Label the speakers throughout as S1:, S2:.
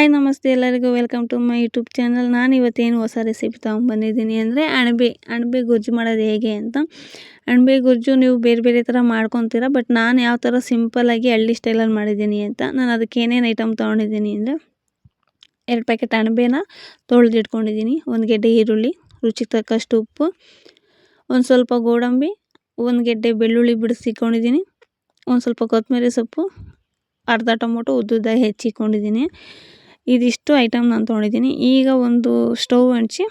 S1: Hi ನಮಸ್ತೆ ಎಲ್ಲರಿಗೂ welcome to my YouTube channel. ನಾನು ಇವತ್ತೇನು ಹೊಸ ರೆಸಿಪಿ ತೊಗೊಂಡ್ಬಂದಿದ್ದೀನಿ ಅಂದರೆ ಅಣಬೆ ಗೊಜ್ಜು ಮಾಡೋದು ಹೇಗೆ ಅಂತ. ಅಣಬೆ ಗೊಜ್ಜು ನೀವು ಬೇರೆ ಬೇರೆ ಥರ ಮಾಡ್ಕೊತೀರಾ, ಬಟ್ ನಾನು ಯಾವ ಥರ ಸಿಂಪಲ್ಲಾಗಿ ಹಳ್ಳಿ ಸ್ಟೈಲಲ್ಲಿ ಮಾಡಿದ್ದೀನಿ ಅಂತ. ನಾನು ಅದಕ್ಕೆ ಏನೇನು ಐಟಮ್ ತೊಗೊಂಡಿದ್ದೀನಿ ಅಂದರೆ 2 ಪ್ಯಾಕೆಟ್ ಅಣಬೆನ ತೊಳೆದಿಟ್ಕೊಂಡಿದ್ದೀನಿ, 1 ಗೆಡ್ಡೆ ಈರುಳ್ಳಿ, ರುಚಿಗೆ ತಕ್ಕಷ್ಟು ಉಪ್ಪು, ಒಂದು ಸ್ವಲ್ಪ ಗೋಡಂಬಿ, 1 ಗೆಡ್ಡೆ ಬೆಳ್ಳುಳ್ಳಿ ಬಿಡಿಸಿಕೊಂಡಿದ್ದೀನಿ, ಒಂದು ಸ್ವಲ್ಪ ಕೊತ್ತಂಬರಿ ಸೊಪ್ಪು, ಅರ್ಧ ಟೊಮೊಟೊ ಉದ್ದುದ್ದಾಗಿ ಹೆಚ್ಚಿಕೊಂಡಿದ್ದೀನಿ. ಇದಿಷ್ಟು ಐಟಮ್ ನಾನು ತೊಗೊಂಡಿದ್ದೀನಿ. ಈಗ ಒಂದು ಸ್ಟವ್ ಹಂಚಿ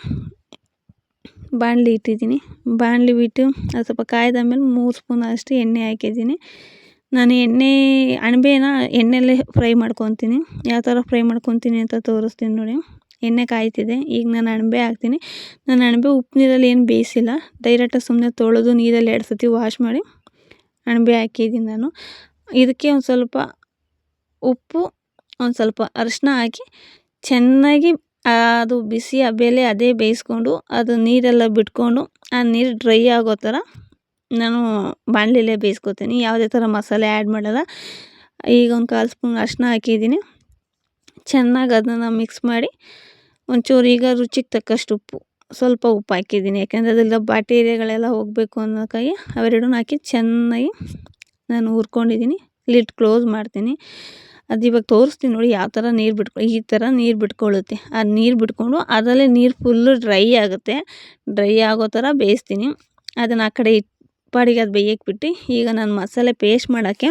S1: ಬಾಣಲಿ ಇಟ್ಟಿದ್ದೀನಿ. ಬಾಣಲಿ ಬಿಟ್ಟು ಅದು ಸ್ವಲ್ಪ ಕಾಯ್ದ ಮೇಲೆ 3 ಸ್ಪೂನ್ ಅಷ್ಟು ಎಣ್ಣೆ ಹಾಕಿದ್ದೀನಿ. ನಾನು ಅಣಬೆನ ಎಣ್ಣೆಯಲ್ಲೇ ಫ್ರೈ ಮಾಡ್ಕೊತೀನಿ. ಯಾವ ಥರ ಫ್ರೈ ಮಾಡ್ಕೊತೀನಿ ಅಂತ ತೋರಿಸ್ತೀನಿ ನೋಡಿ. ಎಣ್ಣೆ ಕಾಯ್ತಿದೆ. ಈಗ ನಾನು ಅಣಬೆ ಹಾಕ್ತೀನಿ. ನಾನು ಅಣಬೆ ಉಪ್ಪು ನೀರಲ್ಲಿ ಏನು ಬೇಯಿಸಿಲ್ಲ, ಡೈರೆಕ್ಟಾಗಿ ಸುಮ್ಮನೆ ತೊಳೆದು ನೀರಲ್ಲಿ 2 ಸತಿ ವಾಶ್ ಮಾಡಿ ಅಣಬೆ ಹಾಕಿದ್ದೀನಿ ನಾನು. ಇದಕ್ಕೆ ಒಂದು ಸ್ವಲ್ಪ ಉಪ್ಪು, ಒಂದು ಸ್ವಲ್ಪ ಅರಿಶಿನ ಹಾಕಿ ಚೆನ್ನಾಗಿ ಅದು ಬಿಸಿ ಹಬೆಲೆ ಅದೇ ಬೇಯಿಸ್ಕೊಂಡು ಅದು ನೀರೆಲ್ಲ ಬಿಟ್ಕೊಂಡು ಆ ನೀರು ಡ್ರೈ ಆಗೋ ಥರ ನಾನು ಬಾಣಲೆಯಲ್ಲೇ ಬೇಯಿಸ್ಕೊತೀನಿ. ಯಾವುದೇ ಥರ ಮಸಾಲೆ ಆ್ಯಡ್ ಮಾಡಲ್ಲ. ಈಗ ಒಂದು 1/4 ಸ್ಪೂನ್ ಅರಿಶಿನ ಹಾಕಿದ್ದೀನಿ. ಚೆನ್ನಾಗಿ ಅದನ್ನು ಮಿಕ್ಸ್ ಮಾಡಿ ಒಂಚೂರು ಈಗ ರುಚಿಗೆ ತಕ್ಕಷ್ಟು ಉಪ್ಪು, ಸ್ವಲ್ಪ ಉಪ್ಪು ಹಾಕಿದ್ದೀನಿ. ಯಾಕೆಂದರೆ ಅದೆಲ್ಲ ಬ್ಯಾಕ್ಟೀರಿಯಾಗಳೆಲ್ಲ ಹೋಗಬೇಕು ಅನ್ನೋಕ್ಕಾಗಿ ಅವೆರಡನ್ನೂ ಹಾಕಿ ಚೆನ್ನಾಗಿ ನಾನು ಹುರ್ಕೊಂಡಿದ್ದೀನಿ. ಲಿಡ್ ಕ್ಲೋಸ್ ಮಾಡ್ತೀನಿ. ಅದು ಇವಾಗ ತೋರಿಸ್ತೀನಿ ನೋಡಿ ಯಾವ ಥರ ಈ ಥರ ನೀರು ಬಿಟ್ಕೊಳ್ಳುತ್ತೆ. ಆ ನೀರು ಬಿಟ್ಕೊಂಡು ಅದರಲ್ಲೇ ನೀರು ಫುಲ್ಲು ಡ್ರೈ ಆಗುತ್ತೆ. ಡ್ರೈ ಆಗೋ ಥರ ಬೇಯಿಸ್ತೀನಿ. ಅದನ್ನು ಆ ಕಡೆ ಪಾಡಿಗೆ ಅದು ಬೇಯಕ್ಕೆ ಬಿಟ್ಟು ಈಗ ನಾನು ಮಸಾಲೆ ಪೇಸ್ಟ್ ಮಾಡೋಕ್ಕೆ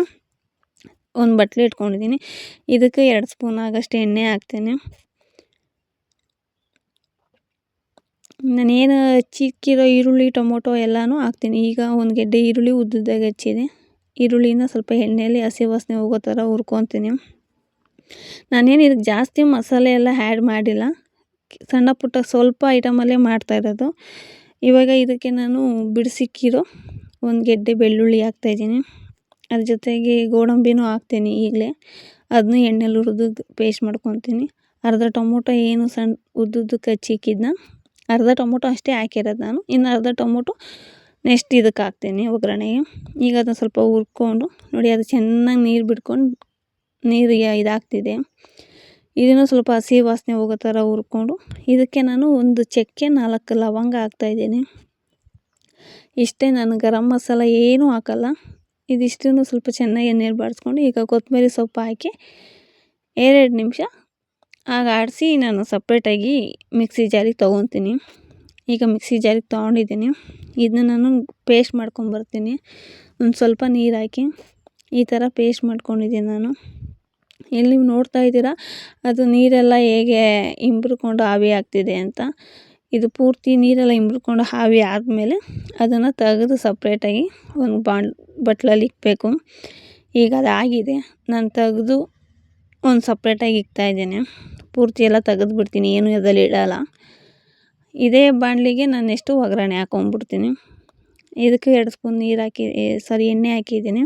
S1: ಒಂದು ಬಟ್ಲು ಇಟ್ಕೊಂಡಿದ್ದೀನಿ. ಇದಕ್ಕೆ 2 ಸ್ಪೂನ್ ಆಗೋಷ್ಟು ಎಣ್ಣೆ ಹಾಕ್ತೀನಿ. ನಾನೇನು ಹೆಚ್ಚಿಕ್ಕಿರೋ ಈರುಳ್ಳಿ ಟೊಮೊಟೊ ಎಲ್ಲನೂ ಹಾಕ್ತೀನಿ. ಈಗ 1 ಗೆಡ್ಡೆ ಈರುಳ್ಳಿ ಉದ್ದುದ್ದಾಗಿ ಹೆಚ್ಚಿದೆ. ಈರುಳ್ಳಿನ ಸ್ವಲ್ಪ ಎಣ್ಣೆಯಲ್ಲಿ ಹಸಿ ವಾಸನೆ ಹೋಗೋ ಥರ ಹುರ್ಕೊತೀನಿ. ನಾನೇನು ಇದಕ್ಕೆ ಜಾಸ್ತಿ ಮಸಾಲೆ ಎಲ್ಲ ಆ್ಯಡ್ ಮಾಡಿಲ್ಲ, ಸಣ್ಣ ಪುಟ್ಟ ಸ್ವಲ್ಪ ಐಟಮಲ್ಲೇ ಮಾಡ್ತಾಯಿರೋದು. ಇವಾಗ ಇದಕ್ಕೆ ನಾನು ಬಿಡಿಸಿಕ್ಕಿರೋ 1 ಗೆಡ್ಡೆ ಬೆಳ್ಳುಳ್ಳಿ ಹಾಕ್ತಾಯಿದ್ದೀನಿ. ಅದ್ರ ಜೊತೆಗೆ ಗೋಡಂಬಿನೂ ಹಾಕ್ತೀನಿ ಈಗಲೇ. ಅದನ್ನು ಎಣ್ಣೆಲಿ ಹುರಿದು ಪೇಸ್ಟ್ ಮಾಡ್ಕೊತೀನಿ. ಅರ್ಧ ಟೊಮೊಟೊ ಏನು ಸಣ್ಣ ಉದ್ದುದ್ದಕ್ಕೆ ಹಚ್ಚಿಕ್ಕಿದ್ನ, ಅರ್ಧ ಟೊಮೊಟೊ ಅಷ್ಟೇ ಹಾಕಿರೋದು ನಾನು. ಇನ್ನು ಅರ್ಧ ಟೊಮೊಟೊ ನೆಕ್ಸ್ಟ್ ಇದಕ್ಕೆ ಹಾಕ್ತೀನಿ ಒಗ್ಗರಣೆಗೆ. ಈಗ ಅದನ್ನು ಸ್ವಲ್ಪ ಹುರ್ಕೊಂಡು ನೋಡಿ, ಅದು ಚೆನ್ನಾಗಿ ನೀರು ಬಿಟ್ಕೊಂಡು ನೀರಿಗೆ ಇದಾಗ್ತಿದೆ. ಇದನ್ನು ಸ್ವಲ್ಪ ಹಸಿ ವಾಸನೆ ಹೋಗೋ ಥರ ಹುರ್ಕೊಂಡು ಇದಕ್ಕೆ ನಾನು 1 ಚಕ್ಕೆ 4 ಲವಂಗ ಹಾಕ್ತಾಯಿದ್ದೀನಿ. ಇಷ್ಟೇ, ನಾನು ಗರಂ ಮಸಾಲ ಏನೂ ಹಾಕಲ್ಲ. ಇದಿಷ್ಟನ್ನು ಸ್ವಲ್ಪ ಚೆನ್ನಾಗಿ ಎಣ್ಣೆಲಿ ಬಾಡಿಸ್ಕೊಂಡು ಈಗ ಕೊತ್ತಂಬರಿ ಸೊಪ್ಪು ಹಾಕಿ 2 ನಿಮಿಷ ಆಗ ಆಡಿಸಿ ನಾನು ಸಪ್ರೇಟಾಗಿ ಮಿಕ್ಸಿ ಜಾರಿಗೆ ತೊಗೊತೀನಿ. ಈಗ ಮಿಕ್ಸಿ ಜಾರಿಗೆ ತೊಗೊಂಡಿದ್ದೀನಿ. ಇದನ್ನ ನಾನು ಪೇಸ್ಟ್ ಮಾಡ್ಕೊಂಬರ್ತೀನಿ. ಒಂದು ಸ್ವಲ್ಪ ನೀರು ಹಾಕಿ ಈ ಥರ ಪೇಸ್ಟ್ ಮಾಡ್ಕೊಂಡಿದ್ದೀನಿ ನಾನು. ಇಲ್ಲಿ ನೀವು ನೋಡ್ತಾ ಇದ್ದೀರಾ ಅದು ನೀರೆಲ್ಲ ಹೇಗೆ ಇಂಬ್ರುಕೊಂಡು ಆವಿ ಆಗ್ತಿದೆ ಅಂತ. ಇದು ಪೂರ್ತಿ ನೀರೆಲ್ಲ ಇಂಬ್ರುಕೊಂಡು ಆವಿ ಆದಮೇಲೆ ಅದನ್ನು ತೆಗೆದು ಸಪ್ರೇಟಾಗಿ ಒಂದು ಬಟ್ಲಲ್ಲಿ ಇಕ್ಬೇಕು. ಈಗ ಅದಾಗಿದೆ. ನಾನು ತೆಗೆದು ಒಂದು ಸಪ್ರೇಟಾಗಿ ಇಕ್ತಾಯಿದ್ದೀನಿ. ಪೂರ್ತಿ ಎಲ್ಲ ತೆಗೆದು ಬಿಡ್ತೀನಿ, ಏನು ಅದರಲ್ಲಿ ಇಡಲ್ಲ. ಇದೇ ಬಾಣಲಿಗೆ ನಾನು ನೆಕ್ಸ್ಟು ಒಗ್ಗರಣೆ ಹಾಕ್ಕೊಂಬಿಡ್ತೀನಿ. ಇದಕ್ಕೆ 2 ಸ್ಪೂನ್ ಎಣ್ಣೆ ಹಾಕಿದ್ದೀನಿ.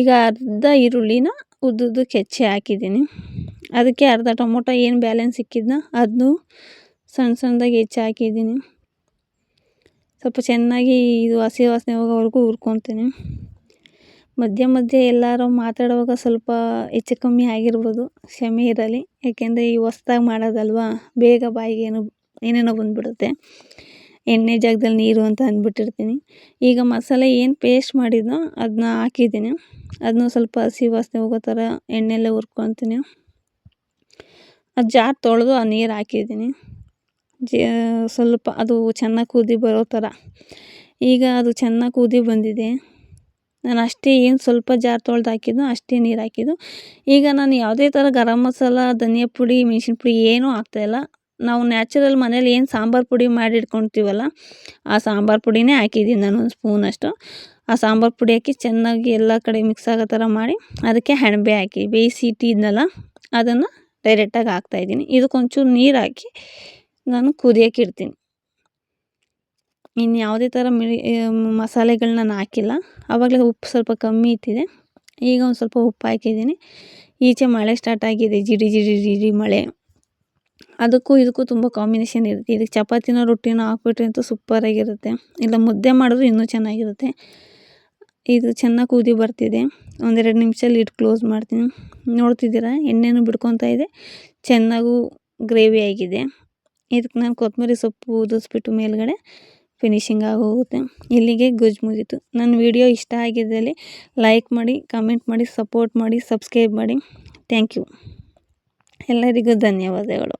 S1: ಈಗ ಅರ್ಧ ಈರುಳ್ಳಿನ ಉದ್ದುದ್ದಕ್ಕೆ ಹೆಚ್ಚಿ ಹಾಕಿದ್ದೀನಿ. ಅದಕ್ಕೆ ಅರ್ಧ ಟೊಮೊಟೊ ಏನು ಬ್ಯಾಲೆನ್ಸ್ ಸಿಕ್ಕಿದ್ನ ಅದನ್ನು ಸಣ್ಣದಾಗಿ ಹೆಚ್ಚಿ ಹಾಕಿದ್ದೀನಿ. ಸ್ವಲ್ಪ ಚೆನ್ನಾಗಿ ಇದು ಹಸಿ ವಾಸನೆ ಹೋಗೋವರೆಗೂ ಹುರ್ಕೊತೀನಿ. ಮಧ್ಯೆ ಎಲ್ಲರೂ ಮಾತಾಡುವಾಗ ಸ್ವಲ್ಪ ಹೆಚ್ಚು ಕಮ್ಮಿ ಆಗಿರ್ಬೋದು, ಕ್ಷಮೆ ಇರಲಿ. ಯಾಕೆಂದರೆ ಈ ಹೊಸ್ದಾಗಿ ಮಾಡೋದಲ್ವಾ, ಬೇಗ ಬಾಯಿಗೆ ಏನೇನೋ ಬಂದುಬಿಡುತ್ತೆ. ಎಣ್ಣೆ ಜಾಗದಲ್ಲಿ ನೀರು ಅಂತ ಅಂದ್ಬಿಟ್ಟಿರ್ತೀನಿ. ಈಗ ಮಸಾಲೆ ಏನು ಪೇಸ್ಟ್ ಮಾಡಿದ್ನೋ ಅದನ್ನ ಹಾಕಿದ್ದೀನಿ. ಅದನ್ನು ಸ್ವಲ್ಪ ಹಸಿ ವಾಸನೆ ಹೋಗೋ ಥರ ಎಣ್ಣೆಯಲ್ಲೇ ಹುರ್ಕೊತೀನಿ. ಅದು ಜಾರ್ ತೊಳೆದು ಆ ನೀರು ಹಾಕಿದ್ದೀನಿ. ಸ್ವಲ್ಪ ಅದು ಚೆನ್ನಾಗಿ ಕುದಿ ಬರೋ ಥರ. ಈಗ ಅದು ಚೆನ್ನಾಗಿ ಕುದಿ ಬಂದಿದೆ. ನಾನು ಅಷ್ಟೇ, ಏನು ಸ್ವಲ್ಪ ಜಾರ್ ತೊಳೆದು ಹಾಕಿದ್ನೋ ಅಷ್ಟೇ ನೀರು ಹಾಕಿದ್ದು. ಈಗ ನಾನು ಯಾವುದೇ ಥರ ಗರಂ ಮಸಾಲ, ಧನಿಯಾ ಪುಡಿ, ಮೆಣಸಿನ ಪುಡಿ ಏನೂ ಹಾಕ್ತಾಯಿಲ್ಲ. ನಾವು ನ್ಯಾಚುರಲ್ ಮನೇಲಿ ಏನು ಸಾಂಬಾರು ಪುಡಿ ಮಾಡಿಟ್ಕೊಳ್ತೀವಲ್ಲ, ಆ ಸಾಂಬಾರು ಪುಡಿನೇ ಹಾಕಿದ್ದೀನಿ ನಾನು 1 ಸ್ಪೂನಷ್ಟು. ಆ ಸಾಂಬಾರು ಪುಡಿ ಹಾಕಿ ಚೆನ್ನಾಗಿ ಎಲ್ಲ ಕಡೆ ಮಿಕ್ಸ್ ಆಗೋ ಥರ ಮಾಡಿ ಅದಕ್ಕೆ ಅಣಬೆ ಹಾಕಿ ಬೇಯಿಸಿ ಇಟ್ಟಿದ್ನಲ್ಲ ಅದನ್ನು ಡೈರೆಕ್ಟಾಗಿ ಹಾಕ್ತಾಯಿದ್ದೀನಿ. ಇದಕ್ಕೊಂಚೂರು ನೀರು ಹಾಕಿ ನಾನು ಕುದಿಯೋಕೆ ಇಡ್ತೀನಿ. ಇನ್ನು ಯಾವುದೇ ಥರ ಮಸಾಲೆಗಳನ್ನ ನಾನು ಹಾಕಿಲ್ಲ. ಆವಾಗಲೇ ಉಪ್ಪು ಸ್ವಲ್ಪ ಕಮ್ಮಿ ಇಟ್ಟಿದೆ. ಈಗ ಒಂದು ಸ್ವಲ್ಪ ಉಪ್ಪು ಹಾಕಿದ್ದೀನಿ. ಈಚೆ ಮಳೆ ಸ್ಟಾರ್ಟ್ ಆಗಿದೆ, ಜಿಡಿ ಮಳೆ. ಅದಕ್ಕೂ ಇದಕ್ಕೂ ತುಂಬ ಕಾಂಬಿನೇಷನ್ ಇರುತ್ತೆ. ಇದಕ್ಕೆ ಚಪಾತಿನೋ ರೊಟ್ಟಿನೋ ಹಾಕ್ಬಿಟ್ರೆ ಅಂತೂ ಸೂಪರಾಗಿರುತ್ತೆ. ಇಲ್ಲ ಮುದ್ದೆ ಮಾಡಿದ್ರು ಇನ್ನೂ ಚೆನ್ನಾಗಿರುತ್ತೆ. ಇದು ಚೆನ್ನಾಗಿ ಕುದಿ ಬರ್ತಿದೆ. ಒಂದೆರಡು ನಿಮಿಷ ಲಿಡ್ ಕ್ಲೋಸ್ ಮಾಡ್ತೀನಿ. ನೋಡ್ತಿದ್ದೀರಾ ಎಣ್ಣೆನೂ ಬಿಡ್ಕೊತಾ ಇದೆ, ಚೆನ್ನಾಗೂ ಗ್ರೇವಿ ಆಗಿದೆ. ಇದಕ್ಕೆ ನಾನು ಕೊತ್ತಂಬರಿ ಸೊಪ್ಪು ಉದಿಸ್ಬಿಟ್ಟು ಮೇಲ್ಗಡೆ ಫಿನಿಶಿಂಗ್ ಆಗೋಗುತ್ತೆ. ಇಲ್ಲಿಗೆ ಗೊಜ್ಜು ಮುಗೀತು. ನನ್ನ ವಿಡಿಯೋ ಇಷ್ಟ ಆಗಿದ್ದಲ್ಲಿ ಲೈಕ್ ಮಾಡಿ, ಕಮೆಂಟ್ ಮಾಡಿ, ಸಪೋರ್ಟ್ ಮಾಡಿ, ಸಬ್ಸ್ಕ್ರೈಬ್ ಮಾಡಿ. Thank you. ಎಲ್ಲರಿಗೂ ಧನ್ಯವಾದಗಳು.